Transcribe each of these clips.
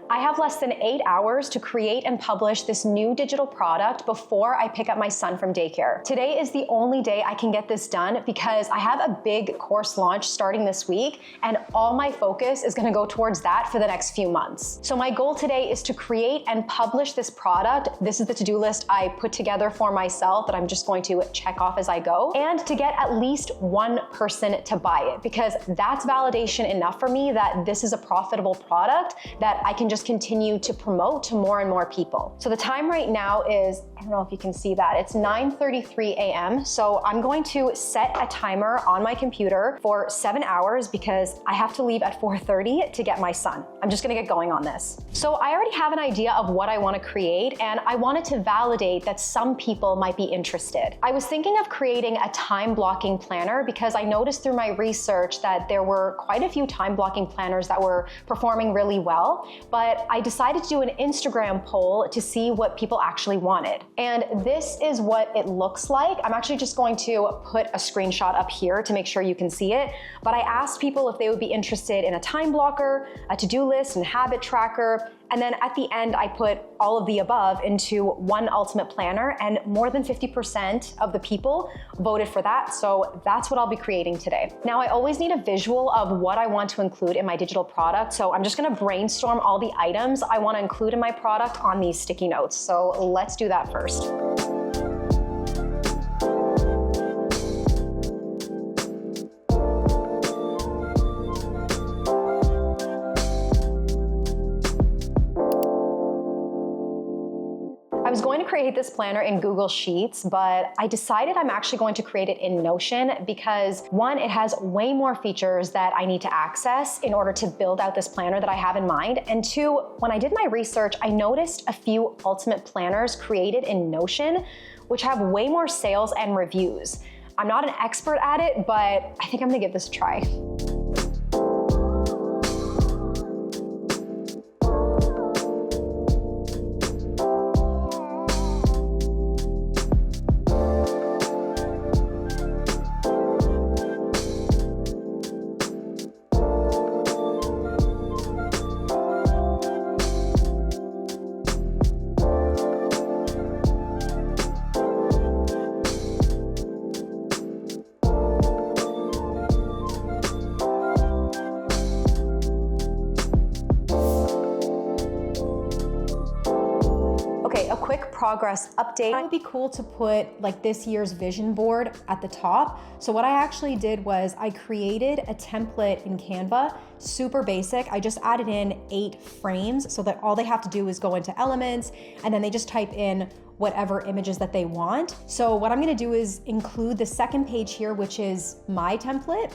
I have less than 8 hours to create and publish this new digital product before I pick up my son from daycare. Today is the only day I can get this done because I have a big course launch starting this week, and all my focus is gonna go towards that for the next few months. So my goal today is to create and publish this product. This is the to-do list I put together for myself that I'm just going to check off as I go, and to get at least one person to buy it, because that's validation enough for me that this is a profitable product that I can just continue to promote to more and more people. So the time right now is, I don't know if you can see that, it's 9:33 a.m. So I'm going to set a timer on my computer for 7 hours because I have to leave at 4:30 to get my son. I'm just gonna get going on this. So I already have an idea of what I wanna create, and I wanted to validate that some people might be interested. I was thinking of creating a time blocking planner because I noticed through my research that there were quite a few time blocking planners that were performing really well, but I decided to do an Instagram poll to see what people actually wanted. And this is what it looks like. I'm actually just going to put a screenshot up here to make sure you can see it. But I asked people if they would be interested in a time blocker, a to-do list, and habit tracker. And then at the end, I put all of the above into one ultimate planner, and more than 50% of the people voted for that. So that's what I'll be creating today. Now, I always need a visual of what I want to include in my digital product. So I'm just gonna brainstorm all the items I wanna include in my product on these sticky notes. So let's do that first. I was going to create this planner in Google Sheets, but I decided I'm actually going to create it in Notion because one, it has way more features that I need to access in order to build out this planner that I have in mind. And two, when I did my research, I noticed a few ultimate planners created in Notion, which have way more sales and reviews. I'm not an expert at it, but I think I'm gonna give this a try. Okay, a quick progress update. It would be cool to put like this year's vision board at the top. So what I actually did was I created a template in Canva, super basic. I just added in 8 frames so that all they have to do is go into elements and then they just type in whatever images that they want. So what I'm gonna do is include the second page here, which is my template,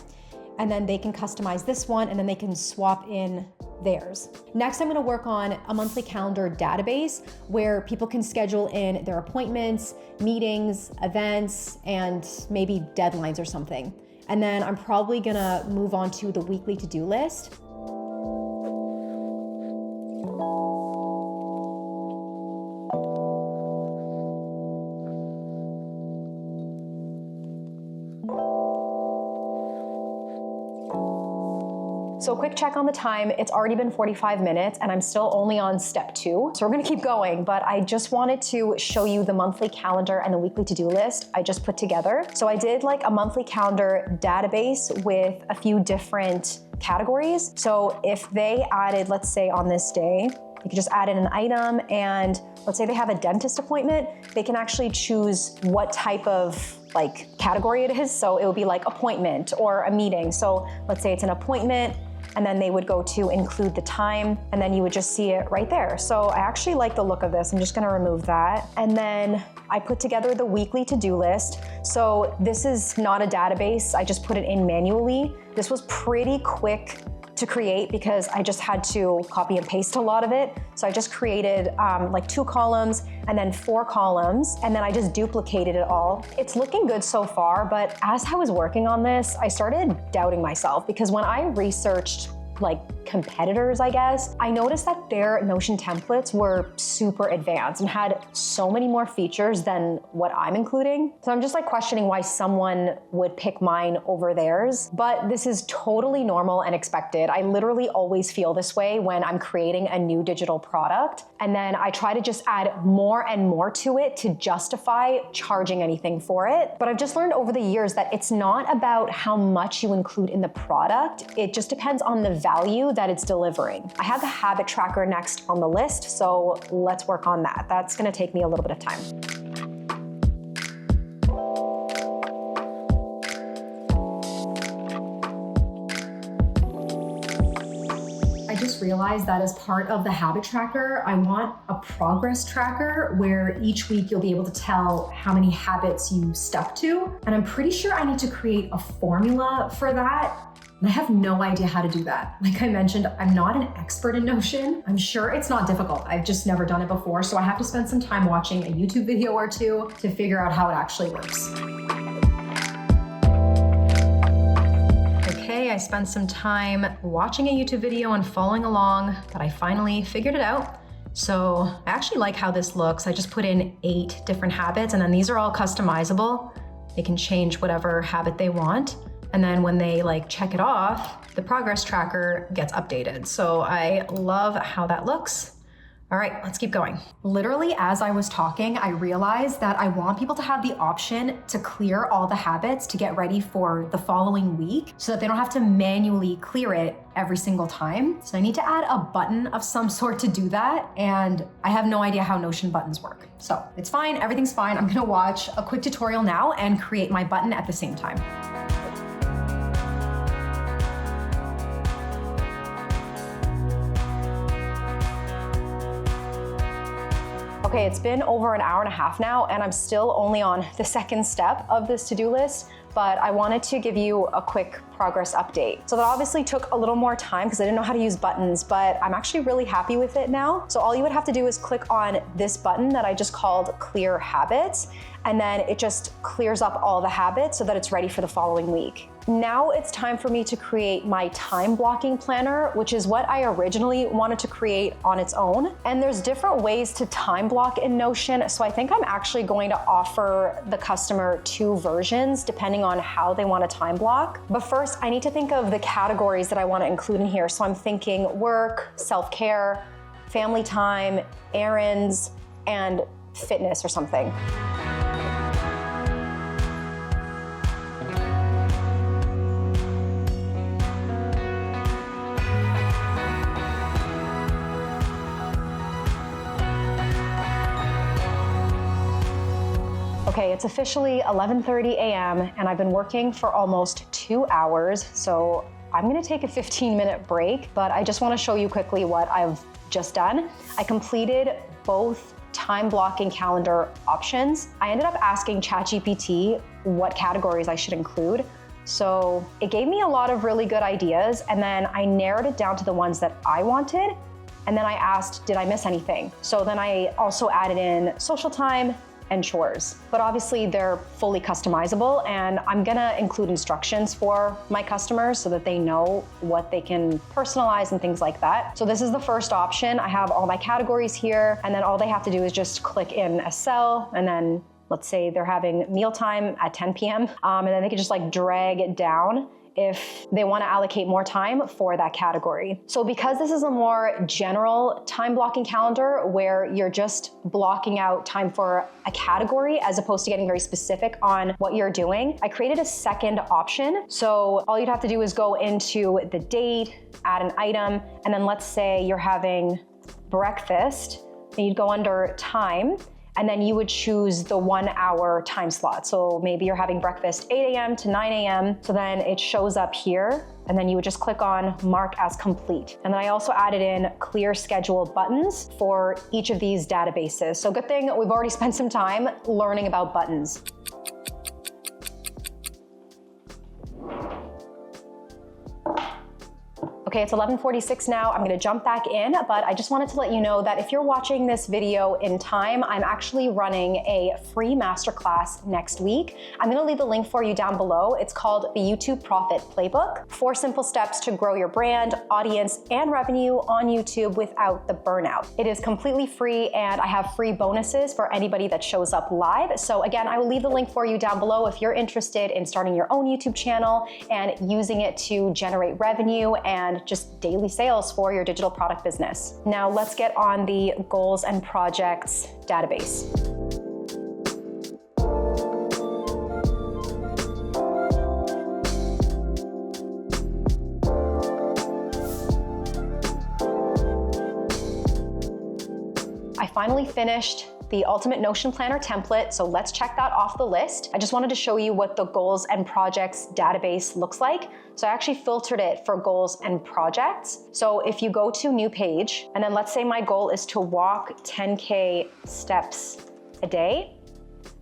and then they can customize this one and then they can swap in theirs. Next, I'm gonna work on a monthly calendar database where people can schedule in their appointments, meetings, events, and maybe deadlines or something. And then I'm probably gonna move on to the weekly to-do list. So a quick check on the time, it's already been 45 minutes and I'm still only on step 2. So we're gonna keep going, but I just wanted to show you the monthly calendar and the weekly to-do list I just put together. So I did like a monthly calendar database with a few different categories. So if they added, let's say on this day, you could just add in an item, and let's say they have a dentist appointment, they can actually choose what type of like category it is. So it would be like appointment or a meeting. So let's say it's an appointment, and then they would go to include the time, and then you would just see it right there. So I actually like the look of this. I'm just gonna remove that. And then I put together the weekly to-do list. So this is not a database. I just put it in manually. This was pretty quick to create because I just had to copy and paste a lot of it. So I just created like 2 columns and then 4 columns, and then I just duplicated it all. It's looking good so far, but as I was working on this, I started doubting myself because when I researched like competitors, I guess, I noticed that their Notion templates were super advanced and had so many more features than what I'm including. So I'm just like questioning why someone would pick mine over theirs. But this is totally normal and expected. I literally always feel this way when I'm creating a new digital product. And then I try to just add more and more to it to justify charging anything for it. But I've just learned over the years that it's not about how much you include in the product. It just depends on the value that it's delivering. I have the habit tracker next on the list, so let's work on that. That's gonna take me a little bit of time. I just realized that as part of the habit tracker, I want a progress tracker where each week you'll be able to tell how many habits you stuck to. And I'm pretty sure I need to create a formula for that. And I have no idea how to do that. Like I mentioned, I'm not an expert in Notion. I'm sure it's not difficult. I've just never done it before. So I have to spend some time watching a YouTube video or two to figure out how it actually works. Okay, I spent some time watching a YouTube video and following along, but I finally figured it out. So I actually like how this looks. I just put in 8 different habits, and then these are all customizable. They can change whatever habit they want. And then when they like check it off, the progress tracker gets updated. So I love how that looks. All right, let's keep going. Literally, as I was talking, I realized that I want people to have the option to clear all the habits to get ready for the following week so that they don't have to manually clear it every single time. So I need to add a button of some sort to do that. And I have no idea how Notion buttons work. So it's fine, everything's fine. I'm gonna watch a quick tutorial now and create my button at the same time. Okay, it's been over an hour and a half now, and I'm still only on the second step of this to-do list, but I wanted to give you a quick progress update. So that obviously took a little more time because I didn't know how to use buttons, but I'm actually really happy with it now. So all you would have to do is click on this button that I just called Clear Habits, and then it just clears up all the habits so that it's ready for the following week. Now it's time for me to create my time blocking planner, which is what I originally wanted to create on its own. And there's different ways to time block in Notion. So I think I'm actually going to offer the customer 2 versions depending on how they want to time block. But first, I need to think of the categories that I want to include in here. So I'm thinking work, self-care, family time, errands, and fitness or something. Okay, it's officially 11:30 a.m. and I've been working for almost 2 hours, so I'm gonna take a 15-minute break, but I just wanna show you quickly what I've just done. I completed both time blocking calendar options. I ended up asking ChatGPT what categories I should include. So it gave me a lot of really good ideas, and then I narrowed it down to the ones that I wanted. And then I asked, did I miss anything? So then I also added in social time and chores. But obviously they're fully customizable, and I'm gonna include instructions for my customers so that they know what they can personalize and things like that. So this is the first option. I have all my categories here, and then all they have to do is just click in a cell, and then let's say they're having mealtime at 10 p.m. And then they can just like drag it down if they want to allocate more time for that category. So because this is a more general time blocking calendar where you're just blocking out time for a category as opposed to getting very specific on what you're doing, I created a second option. So all you'd have to do is go into the date, add an item, and then let's say you're having breakfast, and you'd go under time, and then you would choose the 1 hour time slot. So maybe you're having breakfast 8 a.m. to 9 a.m. So then it shows up here, and then you would just click on mark as complete. And then I also added in clear schedule buttons for each of these databases. So good thing we've already spent some time learning about buttons. Okay, it's 11:46 now. I'm gonna jump back in, but I just wanted to let you know that if you're watching this video in time, I'm actually running a free masterclass next week. I'm gonna leave the link for you down below. It's called the YouTube Profit Playbook, 4 simple steps to grow your brand, audience, and revenue on YouTube without the burnout. It is completely free, and I have free bonuses for anybody that shows up live. So again, I will leave the link for you down below if you're interested in starting your own YouTube channel and using it to generate revenue and just daily sales for your digital product business. Now let's get on the goals and projects database. I finally finished the Ultimate Notion Planner template, so let's check that off the list. I just wanted to show you what the goals and projects database looks like. So I actually filtered it for goals and projects. So if you go to new page, and then let's say my goal is to walk 10K steps a day,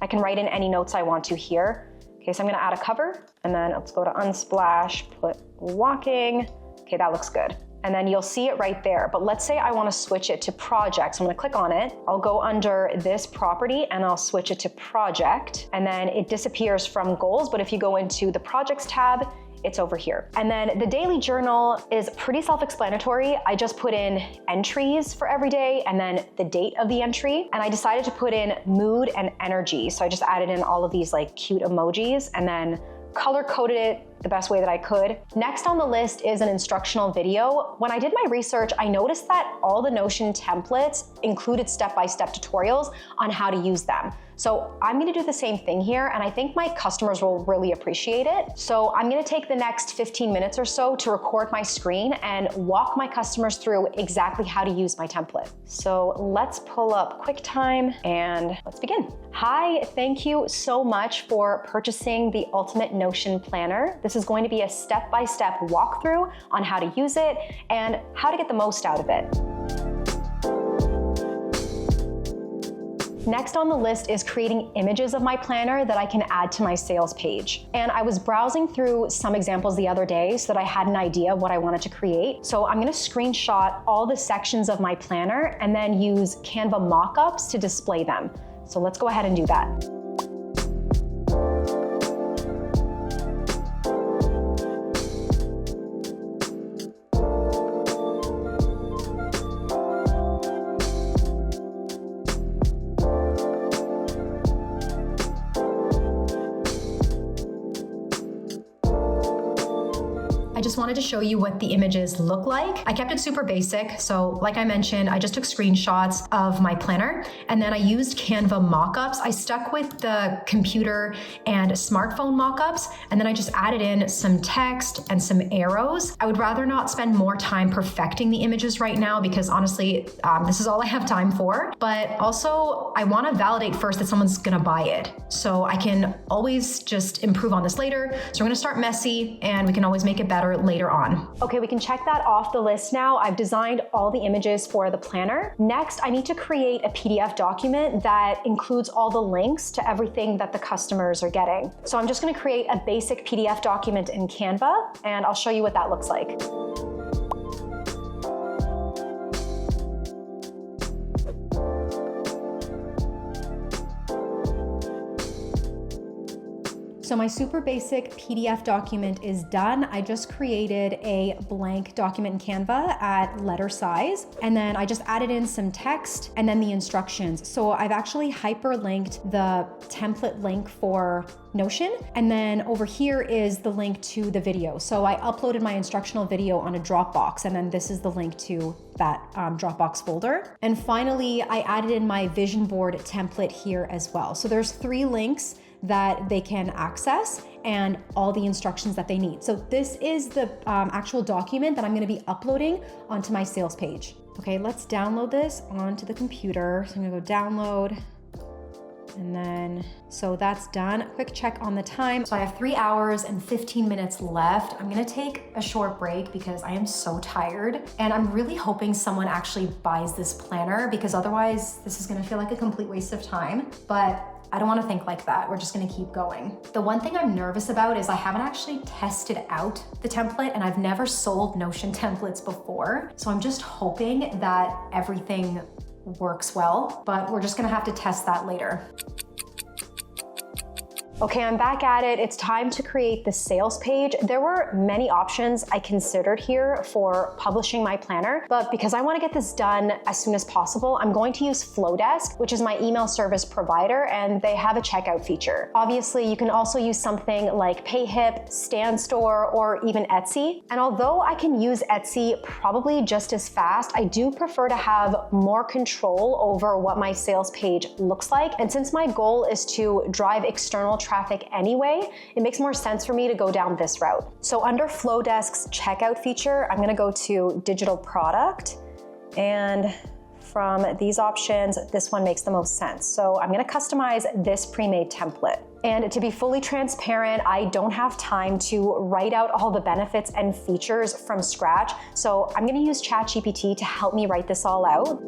I can write in any notes I want to here. Okay, so I'm gonna add a cover, and then let's go to Unsplash, put walking. Okay, that looks good. And then you'll see it right there. But let's say I wanna switch it to project. So I'm gonna click on it. I'll go under this property and I'll switch it to project. And then it disappears from goals. But if you go into the projects tab, it's over here. And then the daily journal is pretty self-explanatory. I just put in entries for every day and then the date of the entry. And I decided to put in mood and energy. So I just added in all of these like cute emojis and then color coded it the best way that I could. Next on the list is an instructional video. When I did my research, I noticed that all the Notion templates included step-by-step tutorials on how to use them. So I'm gonna do the same thing here, and I think my customers will really appreciate it. So I'm gonna take the next 15 minutes or so to record my screen and walk my customers through exactly how to use my template. So let's pull up QuickTime and let's begin. Hi, thank you so much for purchasing the Ultimate Notion Planner. This is going to be a step-by-step walkthrough on how to use it and how to get the most out of it. Next on the list is creating images of my planner that I can add to my sales page. And I was browsing through some examples the other day so that I had an idea of what I wanted to create. So I'm gonna screenshot all the sections of my planner and then use Canva mockups to display them. So let's go ahead and do that. I just wanted to show you what the images look like. I kept it super basic. So like I mentioned, I just took screenshots of my planner and then I used Canva mockups. I stuck with the computer and smartphone mockups, and then I just added in some text and some arrows. I would rather not spend more time perfecting the images right now because honestly, this is all I have time for. But also I want to validate first that someone's gonna buy it. So I can always just improve on this later. So we're gonna start messy and we can always make it better later on. Okay, we can check that off the list now. I've designed all the images for the planner. Next, I need to create a PDF document that includes all the links to everything that the customers are getting. So I'm just gonna create a basic PDF document in Canva, and I'll show you what that looks like. So my super basic PDF document is done. I just created a blank document in Canva at letter size, and then I just added in some text and then the instructions. So I've actually hyperlinked the template link for Notion, and then over here is the link to the video. So I uploaded my instructional video on a Dropbox, and then this is the link to that Dropbox folder. And finally, I added in my vision board template here as well. So there's 3 links that they can access and all the instructions that they need. So this is the actual document that I'm gonna be uploading onto my sales page. Okay, let's download this onto the computer. So I'm gonna go download, And then, so that's done. Quick check on the time. So I have 3 hours and 15 minutes left. I'm gonna take a short break because I am so tired. And I'm really hoping someone actually buys this planner, because otherwise this is gonna feel like a complete waste of time. But I don't wanna think like that. We're just gonna keep going. The one thing I'm nervous about is I haven't actually tested out the template, and I've never sold Notion templates before. So I'm just hoping that everything works well, but we're just gonna have to test that later. Okay, I'm back at it. It's time to create the sales page. There were many options I considered here for publishing my planner, but because I wanna get this done as soon as possible, I'm going to use Flowdesk, which is my email service provider, and they have a checkout feature. Obviously, you can also use something like Payhip, StanStore, or even Etsy. And although I can use Etsy probably just as fast, I do prefer to have more control over what my sales page looks like. And since my goal is to drive external traffic anyway, it makes more sense for me to go down this route. So under Flowdesk's checkout feature, I'm gonna go to digital product, and from these options, this one makes the most sense. So I'm gonna customize this pre-made template. And to be fully transparent, I don't have time to write out all the benefits and features from scratch. So I'm gonna use ChatGPT to help me write this all out.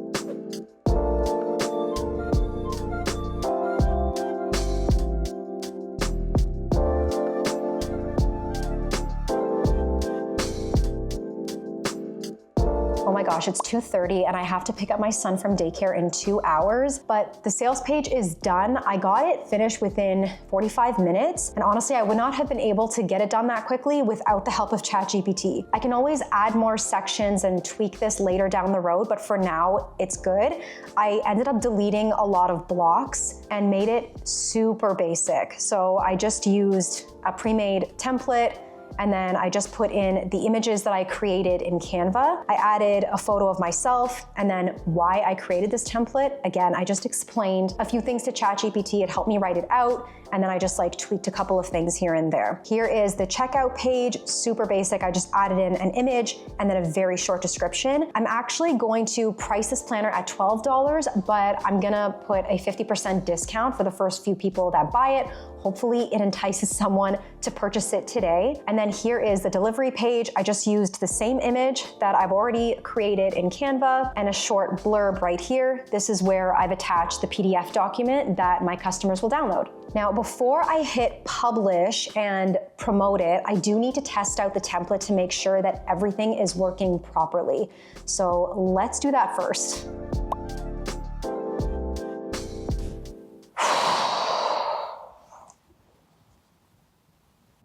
Oh my gosh, it's 2:30 and I have to pick up my son from daycare in 2 hours, but the sales page is done. I got it finished within 45 minutes, and honestly, I would not have been able to get it done that quickly without the help of ChatGPT. I can always add more sections and tweak this later down the road, but for now, it's good. I ended up deleting a lot of blocks and made it super basic. So I just used a pre-made template, and then I just put in the images that I created in Canva. I added a photo of myself and then why I created this template. Again, I just explained a few things to ChatGPT. It helped me write it out. And then I just tweaked a couple of things here and there. Here is the checkout page, super basic. I just added in an image and then a very short description. I'm actually going to price this planner at $12, but I'm gonna put a 50% discount for the first few people that buy it. Hopefully it entices someone to purchase it today. And then here is the delivery page. I just used the same image that I've already created in Canva and a short blurb right here. This is where I've attached the PDF document that my customers will download. Now, before I hit publish and promote it, I do need to test out the template to make sure that everything is working properly. So let's do that first.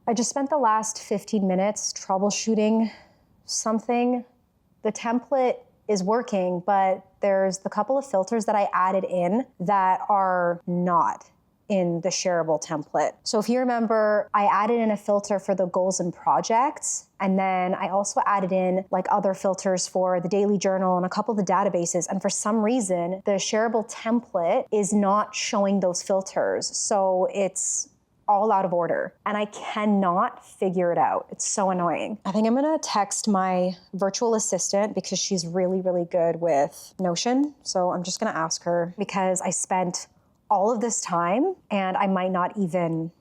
I just spent the last 15 minutes troubleshooting something. The template is working, but there's the couple of filters that I added in that are not in the shareable template. So if you remember, I added in a filter for the goals and projects, and then I also added in other filters for the daily journal and a couple of the databases. And for some reason, the shareable template is not showing those filters. So it's all out of order and I cannot figure it out. It's so annoying. I think I'm gonna text my virtual assistant because she's really, really good with Notion. So I'm just gonna ask her because I spent all of this time and I might not even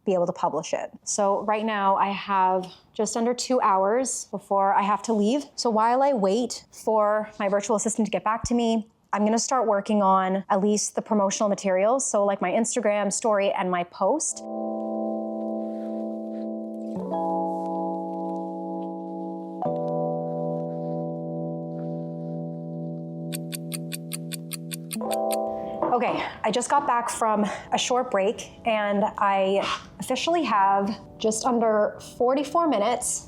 be able to publish it. So right now I have just under 2 hours before I have to leave. So while I wait for my virtual assistant to get back to me, I'm gonna start working on at least the promotional materials. So my Instagram story and my post. Okay, I just got back from a short break and I officially have just under 44 minutes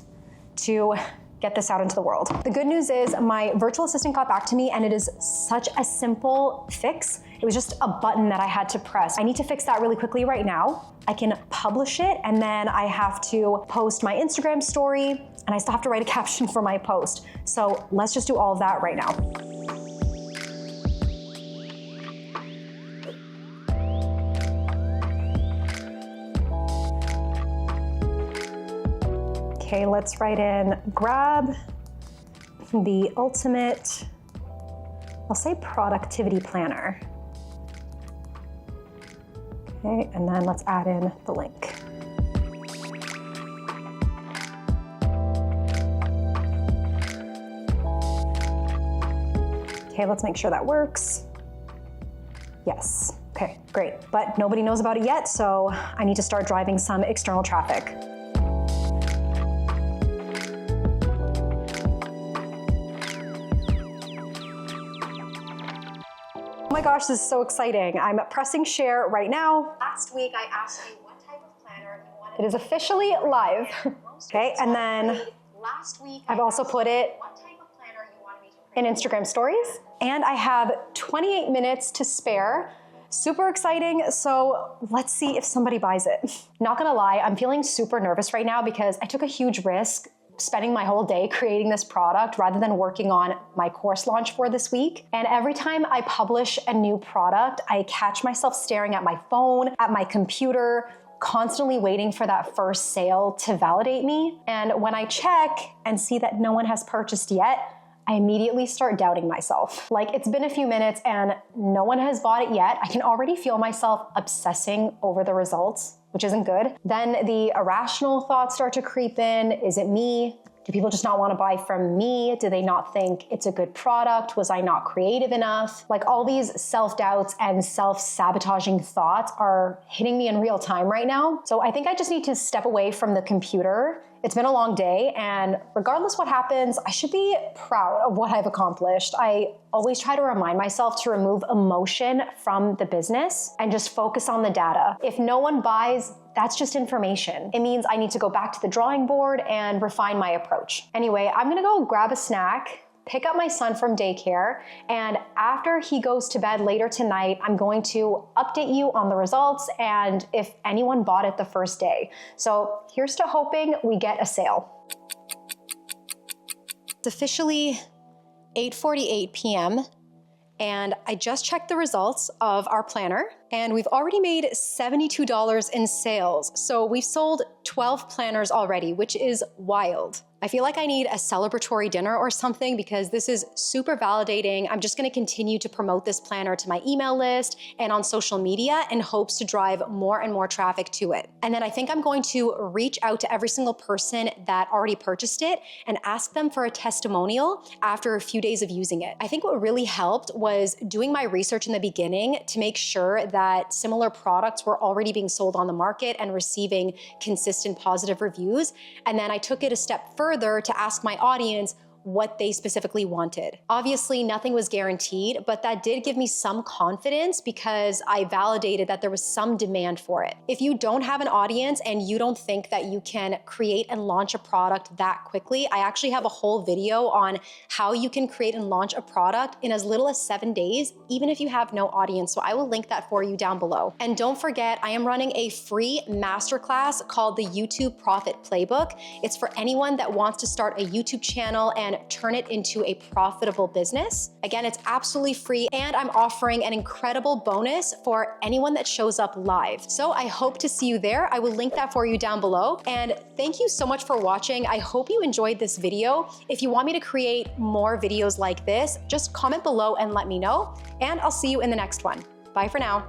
to get this out into the world. The good news is my virtual assistant got back to me and it is such a simple fix. It was just a button that I had to press. I need to fix that really quickly right now. I can publish it and then I have to post my Instagram story and I still have to write a caption for my post. So let's just do all of that right now. Okay, let's write in, grab the ultimate, I'll say productivity planner. Okay, and then let's add in the link. Okay, let's make sure that works. Yes, okay, great. But nobody knows about it yet, so I need to start driving some external traffic. Oh my gosh, this is so exciting. I'm pressing share right now. Last week I asked you what type of planner you wanted. It is officially live. Okay, and then I've also put it in Instagram stories. And I have 28 minutes to spare. Super exciting, so let's see if somebody buys it. Not gonna lie, I'm feeling super nervous right now because I took a huge risk spending my whole day creating this product rather than working on my course launch for this week. And every time I publish a new product, I catch myself staring at my phone, at my computer, constantly waiting for that first sale to validate me. And when I check and see that no one has purchased yet, I immediately start doubting myself. Like, it's been a few minutes and no one has bought it yet. I can already feel myself obsessing over the results, which isn't good. Then the irrational thoughts start to creep in. Is it me? Do people just not want to buy from me? Do they not think it's a good product? Was I not creative enough? Like, all these self-doubts and self-sabotaging thoughts are hitting me in real time right now. So I think I just need to step away from the computer. It's been a long day, and regardless what happens, I should be proud of what I've accomplished. I always try to remind myself to remove emotion from the business and just focus on the data. If no one buys, that's just information. It means I need to go back to the drawing board and refine my approach. Anyway, I'm gonna go grab a snack, pick up my son from daycare, and after he goes to bed later tonight, I'm going to update you on the results and if anyone bought it the first day. So here's to hoping we get a sale. It's officially 8:48 p.m. and I just checked the results of our planner and we've already made $72 in sales. So we've sold 12 planners already, which is wild. I feel like I need a celebratory dinner or something because this is super validating. I'm just gonna continue to promote this planner to my email list and on social media in hopes to drive more and more traffic to it. And then I think I'm going to reach out to every single person that already purchased it and ask them for a testimonial after a few days of using it. I think what really helped was doing my research in the beginning to make sure that similar products were already being sold on the market and receiving consistent positive reviews. And then I took it a step further to ask my audience what they specifically wanted. Obviously, nothing was guaranteed, but that did give me some confidence because I validated that there was some demand for it. If you don't have an audience and you don't think that you can create and launch a product that quickly, I actually have a whole video on how you can create and launch a product in as little as 7 days, even if you have no audience. So I will link that for you down below. And don't forget, I am running a free masterclass called the YouTube Profit Playbook. It's for anyone that wants to start a YouTube channel and turn it into a profitable business. Again, it's absolutely free and I'm offering an incredible bonus for anyone that shows up live. So I hope to see you there. I will link that for you down below. And thank you so much for watching. I hope you enjoyed this video. If you want me to create more videos like this, just comment below and let me know. And I'll see you in the next one. Bye for now.